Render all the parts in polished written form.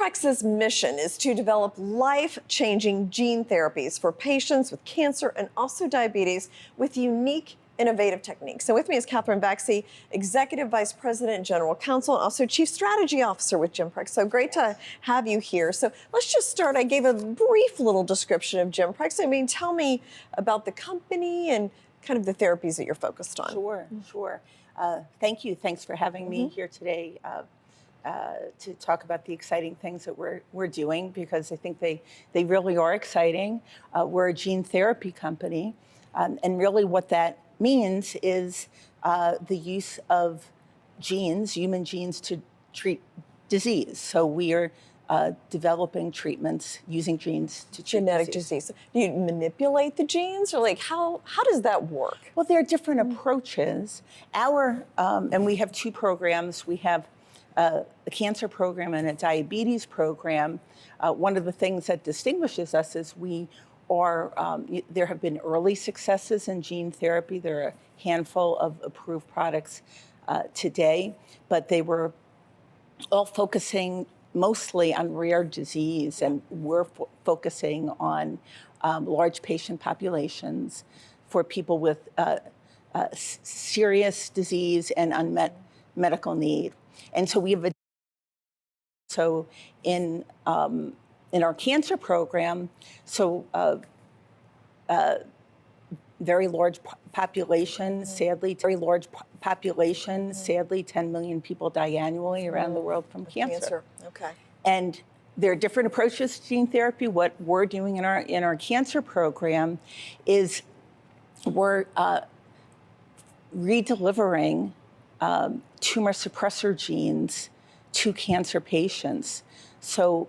Genprex's mission is to develop life-changing gene therapies for patients with cancer and also diabetes with unique innovative techniques. So with me is Catherine Baxi, Executive Vice President, General Counsel, and also Chief Strategy Officer with Genprex. So great to have you here. So let's just start. I gave a brief little description of Genprex. I mean, tell me about the company and kind of the therapies that you're focused on. Sure. Thank you. Thanks for having me here today to talk about the exciting things that we're doing, because I think they really are exciting. We're a gene therapy company, and really what that means is the use of genes, human genes, to treat disease. So we are developing treatments using genes to treat genetic disease. Do you manipulate the genes, or like how does that work? Well, there are different approaches. And we have two programs. We have a cancer program and a diabetes program. One of the things that distinguishes us is we are, there have been early successes in gene therapy. There are a handful of approved products today, but they were all focusing mostly on rare disease, and we're focusing on large patient populations for people with serious disease and unmet medical need. And so we have in our cancer program, very large population, sadly, 10 million people die annually around the world from cancer. Okay. And there are different approaches to gene therapy. What we're doing in our cancer program is we're redelivering tumor suppressor genes to cancer patients. So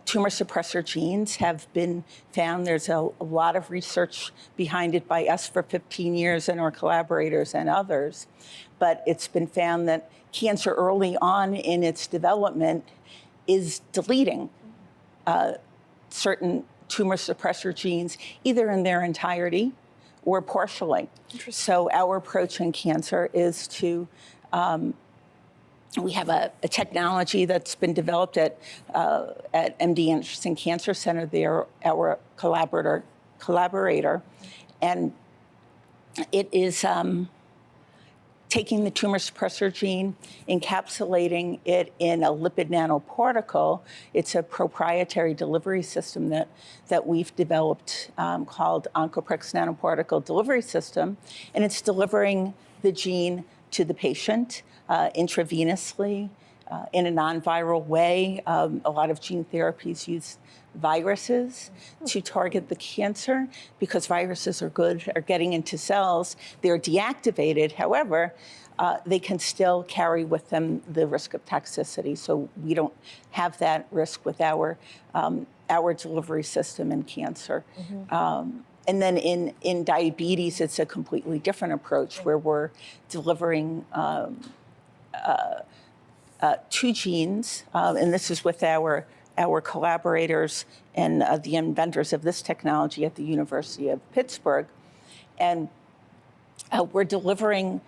tumor suppressor genes have been found. There's a lot of research behind it by us for 15 years and our collaborators and others. But it's been found that cancer early on in its development is deleting certain tumor suppressor genes, either in their entirety or partially. So our approach in cancer is to we have a technology that's been developed at MD Anderson Cancer Center. They're our collaborator, and it is taking the tumor suppressor gene, encapsulating it in a lipid nanoparticle. It's a proprietary delivery system that we've developed called ONCOPREX Nanoparticle Delivery System, and it's delivering the gene to the patient intravenously in a non-viral way. A lot of gene therapies use viruses to target the cancer because viruses are good at getting into cells. They're deactivated. However, they can still carry with them the risk of toxicity. So we don't have that risk with our delivery system in cancer. And then in diabetes, it's a completely different approach where we're delivering two genes, and this is with our collaborators and the inventors of this technology at the University of Pittsburgh. And we're delivering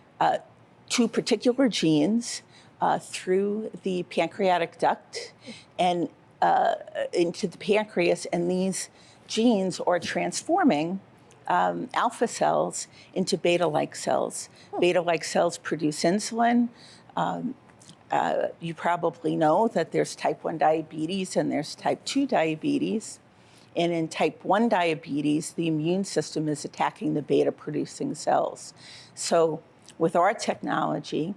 two particular genes through the pancreatic duct and into the pancreas, and these genes are transforming alpha cells into beta-like cells. Beta-like cells produce insulin. You probably know that there's type 1 diabetes and there's type 2 diabetes. And in type 1 diabetes, the immune system is attacking the beta-producing cells. So with our technology,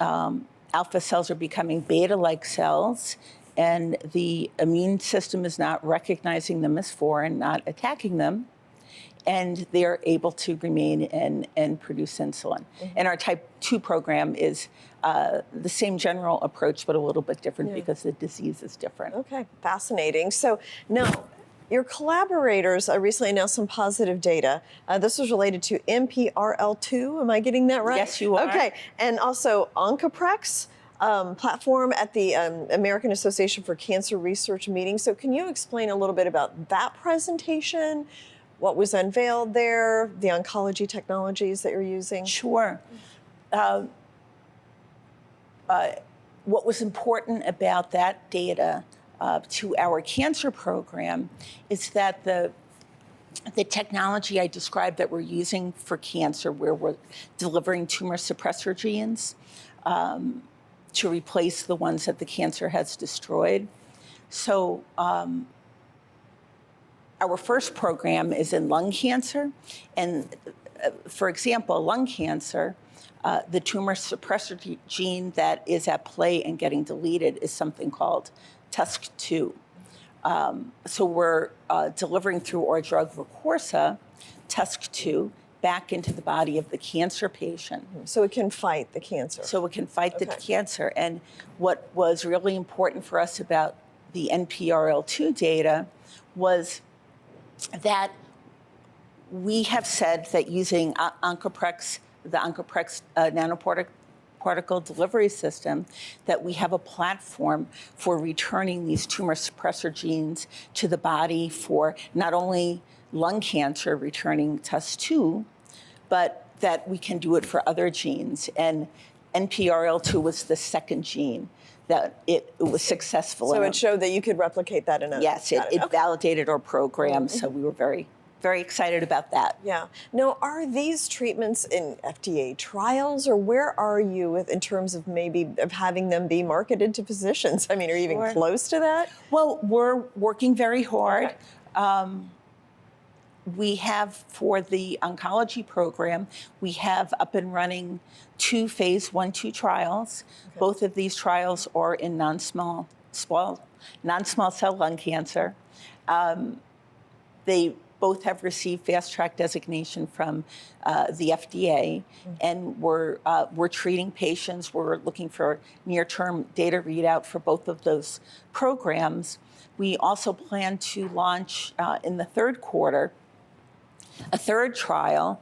alpha cells are becoming beta-like cells, and the immune system is not recognizing them as foreign, not attacking them, and they're able to remain and produce insulin. And our type 2 program is the same general approach, but a little bit different because the disease is different. Okay, fascinating. So now, your collaborators recently announced some positive data. This was related to MPRL2, am I getting that right? Yes, you are. Okay, and also ONCOPREX platform at the American Association for Cancer Research meeting. So can you explain a little bit about that presentation, what was unveiled there, the oncology technologies that you're using? Sure. what was important about that data to our cancer program is that the technology I described that we're using for cancer, where we're delivering tumor suppressor genes to replace the ones that the cancer has destroyed. So our first program is in lung cancer. And for example, lung cancer, the tumor suppressor gene that is at play and getting deleted is something called TUSC2. So we're delivering through our drug REQORSA TUSC2 back into the body of the cancer patient. So it can fight the cancer. So it can fight the cancer. And what was really important for us about the NPRL2 data was that we have said that using ONCOPREX, the ONCOPREX Nanoparticle Delivery System, that we have a platform for returning these tumor suppressor genes to the body for not only lung cancer, returning TUS2, but that we can do it for other genes. And NPRL2 was the second gene that it was successful in. So it showed that you could replicate that in a... Yes, it validated our program, so we were very, very excited about that. Yeah. Now, are these treatments in FDA trials, or where are you in terms of maybe of having them be marketed to physicians? I mean, are you even close to that? Well, we're working very hard. We have, for the oncology program, we have up and running 2 phase 1/2 trials. Both of these trials are in non-small cell lung cancer. They both have received Fast Track Designation from the FDA, and we're treating patients. We're looking for near-term data readout for both of those programs. We also plan to launch in the third quarter a third trial.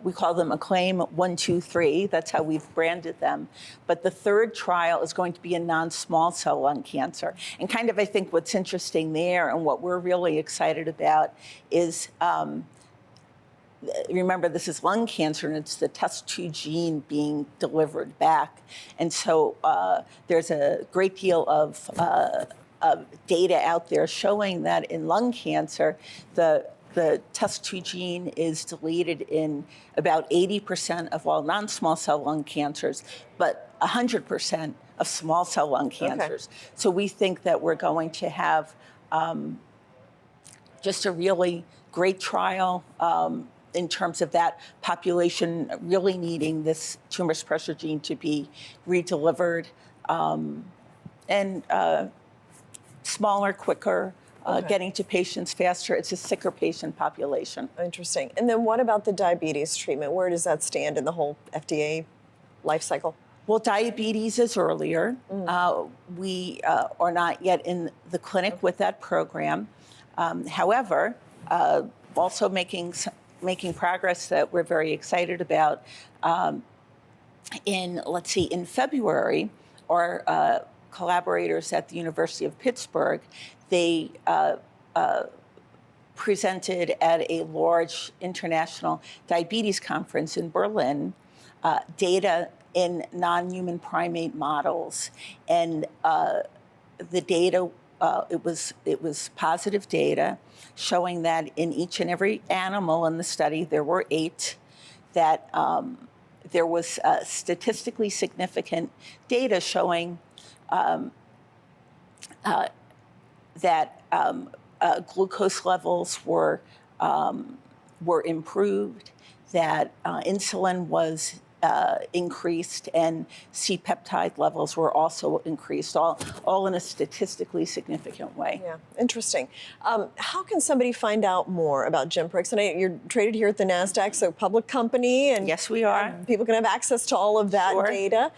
We call them Acclaim 1, 2, 3. That's how we've branded them. But the third trial is going to be in non-small cell lung cancer. And kind of, I think, what's interesting there and what we're really excited about is, remember, this is lung cancer, and it's the TUS2 gene being delivered back. And so there's a great deal of data out there showing that in lung cancer, the TUS2 gene is deleted in about 80% of all non-small cell lung cancers, but 100% of small cell lung cancers. So we think that we're going to have just a really great trial in terms of that population really needing this tumor suppressor gene to be redelivered, and smaller, quicker, getting to patients faster. It's a sicker patient population. Interesting. And then what about the diabetes treatment? Where does that stand in the whole FDA life cycle? Well, diabetes is earlier. We are not yet in the clinic with that program. However, also making progress that we're very excited about. In February, our collaborators at the University of Pittsburgh, they presented at a large international diabetes conference in Berlin data in non-human primate models, and the data it was positive data showing that in each and every animal in the study, there were 8, that there was statistically significant data showing that glucose levels were improved, that insulin was increased, and C-peptide levels were also increased, all in a statistically significant way. Yeah, interesting. How can somebody find out more about Genprex? And you're traded here at the NASDAQ, so public company, and yes, we are. People can have access to all of that data.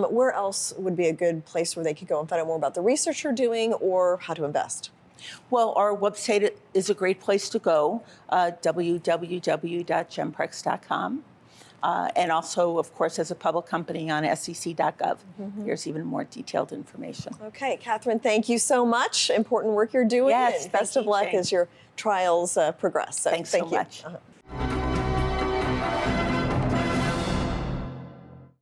Where else would be a good place where they could go and find out more about the research you're doing or how to invest? Well, our website is a great place to go, www.genprex.com. And also, of course, as a public company on sec.gov. There's even more detailed information. Okay, Catherine, thank you so much. Important work you're doing. Yes, and best of luck as your trials progress. So Thanks so much.